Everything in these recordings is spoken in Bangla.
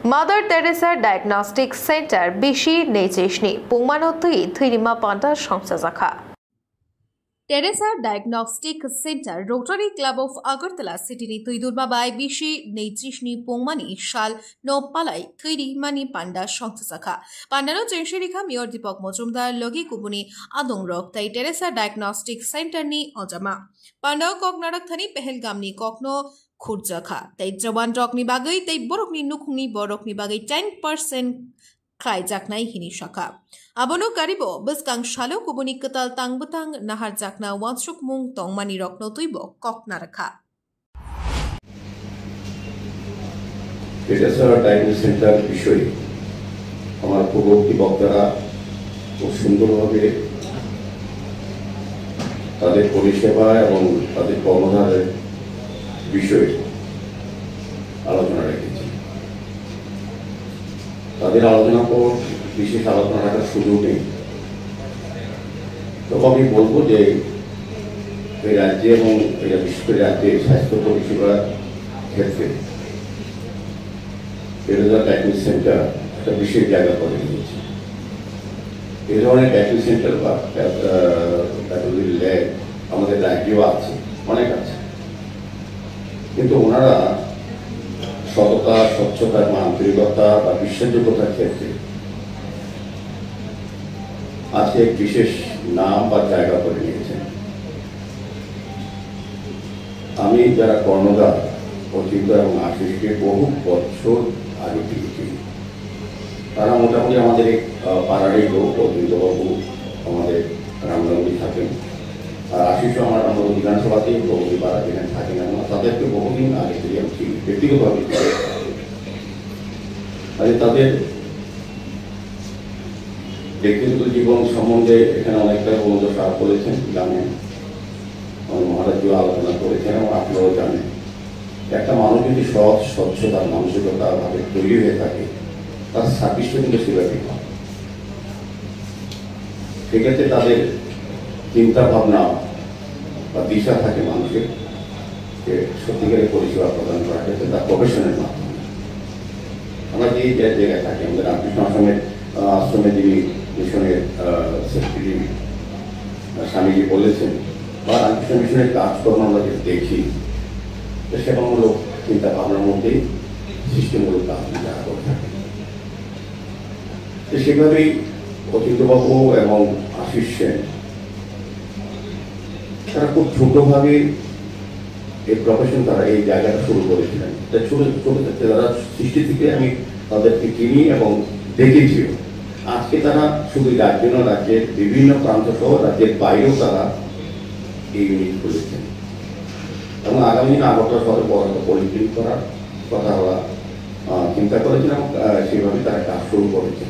Mother Teresa Diagnostic Center Bishi Nejeshni Pungmanotui Thirima Panta Shamsazakha Teresa Diagnostic Center Rotary Club of Agartala City ni Tuidurbabai Bishi Nejeshni Pungmani Shal No Palai Thiri Mani Panda Shamsazakha Pandano Jenshirika Mior Dipok Mojumdar Logi Kubuni Adong Rok Tai Teresa Diagnostic Center ni Ojama Pandao Koknarak Thani Pehelgam ni Kokno Khurjakha tai Jawan Rokni Bagai tai Borokni Nukuni Borokni Bagai 10% Krai Jaknai Hini Shaka Abono Karibo Biskang Shalo Kubuni Katal Tangbutang Nahar Jakna Wansuk Mung Tongmani Rokno Tuibo Koknaraka Teresa Diagnostic Center বিষয়ে আমার পূর্ববর্তী বক্তারা খুব সুন্দরভাবে তাদের পরিষেবা এবং তাদের কর্মধারের বিষয়ে আলোচনা রেখেছি। তাদের আলোচনা পর বিশেষ আলোচনা রাখার সুযোগ নেই। তবে আমি বলবো যে এই রাজ্যে এবং বিশেষ করে রাজ্যের স্বাস্থ্য পরিষেবার ক্ষেত্রে তেরেসা ডায়াগনস্টিক সেন্টার একটা বিশেষ জায়গা করে নিয়েছে। এই ধরনের ডায়াগনস্টিক সেন্টার বা প্যাথোলজি ল্যাব আমাদের রাজ্যেও আছে, অনেক আছে, কিন্তু ওনারা সততা, স্বচ্ছতা, আন্তরিকতা বা বিশ্বাসযোগ্যতার ক্ষেত্রে আজকে এক বিশেষ নাম বা জায়গা করে নিয়েছেন। আমি যারা কর্ণধার অচিন্ত এবং আশিসকে বহু বছর আগে পেয়েছি। তারা মোটামুটি আমাদের পাড়ারই লোক। অচিন্তবাবু আমাদের রামগঞ্জে থাকেন, আর আশিসও আমার আমাদের বিধানসভাতেই বহুদিন পাড়া যেখানে থাকেন এবং তাদেরকে বহুদিন আগে থেকে আমি চিনি ব্যক্তিগতভাবে। তাদের ব্যক্তিগত জীবন সম্বন্ধে এখানে অনেকটা বন্ধু সারা করেছেন, জানেন, মহারাজও আলোচনা করেছেন এবং আপনারাও জানেন। একটা মানুষ যদি সৎ, স্বচ্ছতার মানসিকতা ভাবে তৈরি হয়ে থাকে, তার সার্ভিসটা কিন্তু সেভাবেই হয়। সেক্ষেত্রে তাদের চিন্তা ভাবনা বা দিশা থাকে মানুষের যে সত্যিকারের পরিষেবা প্রদান করা ক্ষেত্রে তার প্রফেশনের মাধ্যমে। আমরা যে জায়গায় থাকি, আমাদের রামকৃষ্ণ আশ্রমে যিনি মিশনের সেক্রেটারি স্বামীজি বলেছেন, বা রামকৃষ্ণ মিশনের কাজকর্ম আমরা যে দেখি, সেবামূলক চিন্তা ভাবনার মধ্যেই সৃষ্টিমূলক কাজ যারা করে থাকে। সেভাবেই অচিন্তবাবু এবং আশিস সেন তারা খুব ছোটভাবে এই প্রফেশন, তারা এই জায়গাটা শুরু করেছিলেন। ছোট থাকতে তারা সৃষ্টি থেকে আমি তাদেরকে চিনি এবং দেখেছিও। আজকে তারা শুধু রাজ্য না, রাজ্যের বিভিন্ন প্রান্ত সহ রাজ্যের বাইরেও তারা এই ইউনিট খুলেছেন এবং আগামী দিনে আগরতলা শহরে বড় একটা পলিক্লিনিক করার কথা ওরা চিন্তা করেছেন এবং সেভাবে তারা কাজ শুরু করেছেন।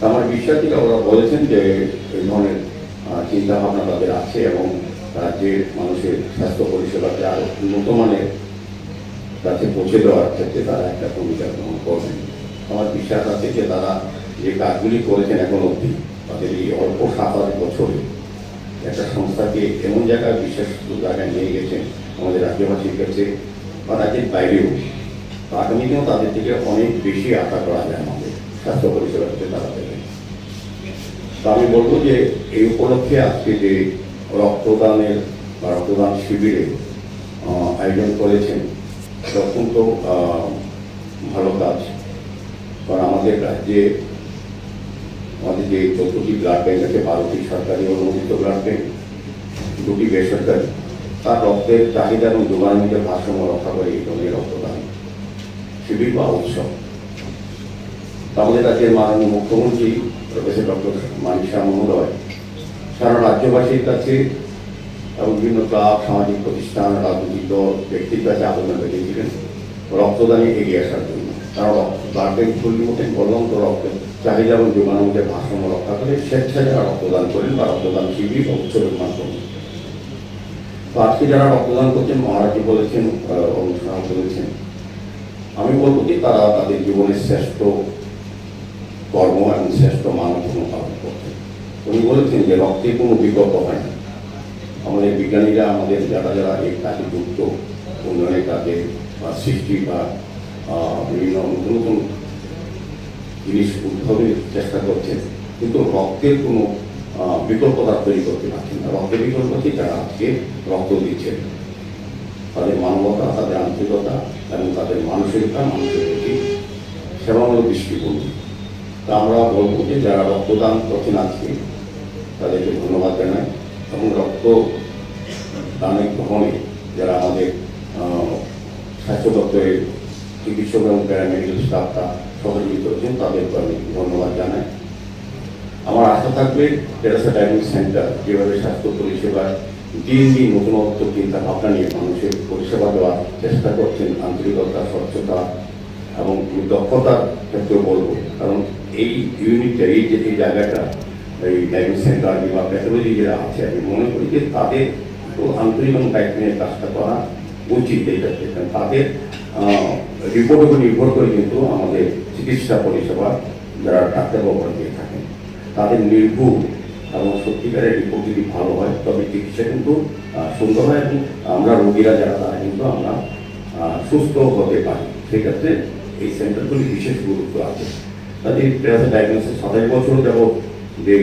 আমার বিশ্বাসীরা ওরা বলেছেন যে এই ধরনের চিন্তা ভাবনা তাদের আছে এবং রাজ্যের মানুষের স্বাস্থ্য পরিষেবাকে আরো উন্নত মানের কাছে পৌঁছে দেওয়ার ক্ষেত্রে তারা একটা ভূমিকা গ্রহণ করবেন। আমার বিশ্বাস আছে যে তারা যে কাজগুলি করেছেন এখন অবধি, তাদের এই অল্প 7-8 বছরে একটা সংস্থাকে এমন জায়গায় বিশেষ জায়গায় নিয়ে গেছেন আমাদের রাজ্যবাসীর কাছে বা রাজ্যের বাইরেও। আগামী দিনেও তাদের থেকে অনেক বেশি আশা করা যায় আমাদের স্বাস্থ্য পরিষেবা ক্ষেত্রে তারা দেবে। তো আমি বলবো যে এই উপলক্ষে আজকে যে রক্তদানের বা রক্তদান শিবিরে আয়োজন করেছেন, অত্যন্ত ভালো কাজ। কারণ আমাদের রাজ্যে আমাদের যে 14টি ব্লাড ব্যাংক আছে, 12টি সরকারি অনুমোদিত ব্লাড ব্যাংক, 2টি বেসরকারি, তার রক্তের চাহিদা এবং যোগানের মধ্যে ভারসাম্য রক্ষা করে এই ধরনের রক্তদান শিবির বা উৎসব। আমাদের রাজ্যের মাননীয় মুখ্যমন্ত্রী প্রফেসর ডক্টর মানিক শাহ মহোদয় সারা রাজ্যবাসীর কাছে এবং বিভিন্ন ক্লাব, সামাজিক প্রতিষ্ঠান, রাজনৈতিক দল, ব্যক্তির কাছে আবেদন রেখেছিলেন রক্তদানে এগিয়ে আসার জন্য। তারা ব্লাড ব্যাংক খুললে মতেন বললাম তো রক্তের চাহিদা এবং যোগানের মধ্যে ভারসাম্য রক্ষা করে স্বেচ্ছায় যারা রক্তদান করেন বা রক্তদান শিবির বা উৎসবের মাধ্যমে। তো আজকে যারা রক্তদান করছেন, মহারাজি বলেছেন, অনুষ্ঠান করেছেন, আমি বলবো যে তারা তাদের জীবনের শ্রেষ্ঠ কর্ম এবং শ্রেষ্ঠ মানব পালন করছেন। উনি বলেছেন যে রক্তের কোনো বিকল্প হয় না। আমাদের বিজ্ঞানীরা, আমাদের যারা যারা এই কাজে যুক্ত, উন্নয়নের কাজে বা সৃষ্টি বা বিভিন্ন নতুন নতুন জিনিস উদ্ভাবনের চেষ্টা করছেন, কিন্তু রক্তের কোনো বিকল্পতা তৈরি করতে পারছেন না। রক্তের বিকল্প হচ্ছে যারা আজকে রক্ত দিচ্ছেন, তাদের মানবতা, তাদের আন্তরিকতা এবং তাদের মানসিকতা, মানুষের প্রতি সেবামূলক দৃষ্টিভঙ্গি। তা আমরা বলবো যে যারা রক্তদান করছেন আজকে তাদেরকে ধন্যবাদ জানাই, এবং রক্ত দানের গ্রহণে যারা আমাদের স্বাস্থ্য দপ্তরের চিকিৎসক এবং প্যারামেডিক্যাল স্টাফরা সহযোগিতা করছেন তাদেরকে আমি ধন্যবাদ জানাই। আমার আশা থাকবে টেরেসা ডায়াগনস্টিক সেন্টার যেভাবে স্বাস্থ্য পরিষেবার দিন দিন নতুনত্ব চিন্তা ভাবনা নিয়ে মানুষের পরিষেবা দেওয়ার চেষ্টা করছেন, আন্তরিকতা, স্বচ্ছতা এবং দক্ষতার ক্ষেত্রেও বলবো, কারণ এই ইউনিটটা, এই যে এই জায়গাটা, এই ডায়াগনস্টিক সেন্টার বা প্যাথোলজি যারা আছে, আমি মনে করি যে তাদের একটু আন্তরিক এবং দায়িত্ব নিয়ে কাজটা করা উচিত। এইটা তাদের রিপোর্টের উপর নির্ভর করে কিন্তু আমাদের চিকিৎসা পরিষেবা যারা ডাক্তারবাবুরা দিয়ে থাকেন তাদের নির্ভুল এবং সত্যিকারের রিপোর্ট যদি ভালো হয় তবে চিকিৎসা কিন্তু সুন্দর হয়, এবং আমরা রোগীরা যারা তারা কিন্তু আমরা সুস্থ হতে পারি। সেক্ষেত্রে এই সেন্টারগুলি বিশেষ গুরুত্ব আছে। তাদের ডায়াগনোসিস 27 বছর যাবৎ যে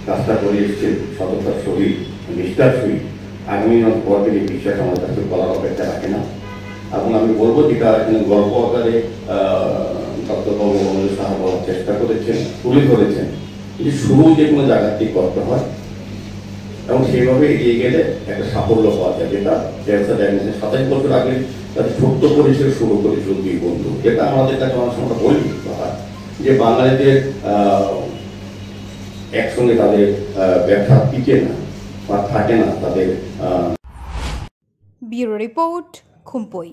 কাজটা করে এসছেন সততার সহিত, নিষ্ঠার সহিত, আগামী পরদিন এই বিশ্বাস আমার কাছে বলার অপেক্ষা রাখে না। এবং আমি বলবো যেটা এখানে গল্প আকারে ডক্টরবাবু আমাদের সাহা বলার চেষ্টা করেছেন, তুলে ধরেছেন যে শুরু যে কোনো জায়গা থেকে করতে হয় এবং সেইভাবে এগিয়ে গেলে একটা সাফল্য পাওয়া যায়, যেটা ক্যান্সার ডায়াগনোসিস 27 বছর আগে তাদের ছোট্ট পরিসরে শুরু করেছিল দুই বন্ধু। যেটা আমাদের কাছে অনেক সময় বলি যে বাঙালিদের একসঙ্গে তাদের ব্যবসা টিকে না বা থাকে না তাদের। Bureau report, খুম্পই।